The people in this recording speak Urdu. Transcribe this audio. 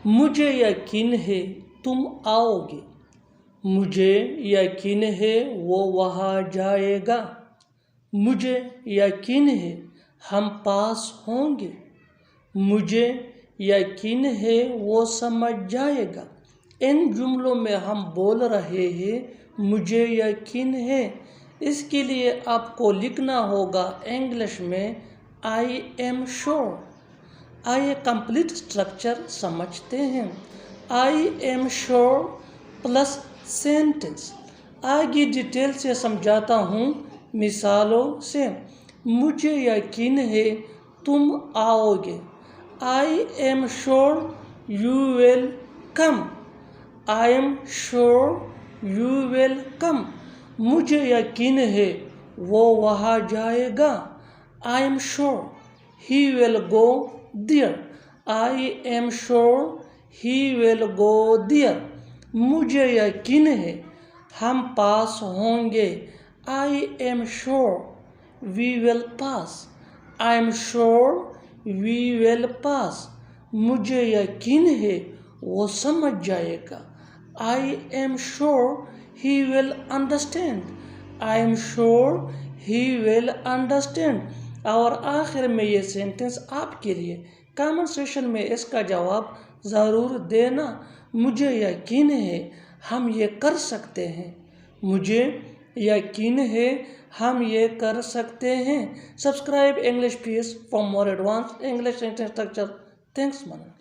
مجھے یقین ہے تم آؤ گے، مجھے یقین ہے وہ وہاں جائے گا، مجھے یقین ہے ہم پاس ہوں گے، مجھے یقین ہے وہ سمجھ جائے گا۔ ان جملوں میں ہم بول رہے ہیں مجھے یقین ہے، اس کے لیے آپ کو لکھنا ہوگا انگلش میں آئی ایم شور۔ آئیے کمپلیٹ اسٹرکچر سمجھتے ہیں۔ آئی ایم شور پلس سینٹنس۔ آگے ڈیٹیل سے سمجھاتا ہوں مثالوں سے۔ مجھے یقین ہے تم آؤ گے، I am sure you will come, I am sure you will come. مجھے یقین ہے وہ وہاں جائے گا، آئی ایم شور ہی ول گو دیئر، آئی ایم شور ہی ول گو دیئر۔ مجھے یقین ہے ہم پاس ہوں گے، آئی ایم شور وی ول پاس، آئی ایم شور وی ول پاس۔ مجھے یقین ہے وہ سمجھ جائے گا، آئی ایم شور ہی ول انڈرسٹینڈ، آئی ایم شور ہی ول انڈرسٹینڈ۔ اور آخر میں یہ سینٹنس آپ کے لیے کامنٹ سیکشن میں اس کا جواب ضرور دینا۔ مجھے یقین ہے ہم یہ کر سکتے ہیں، مجھے یقین ہے ہم یہ کر سکتے ہیں۔ Subscribe English piece for more advance English sentence structure. Thanks من۔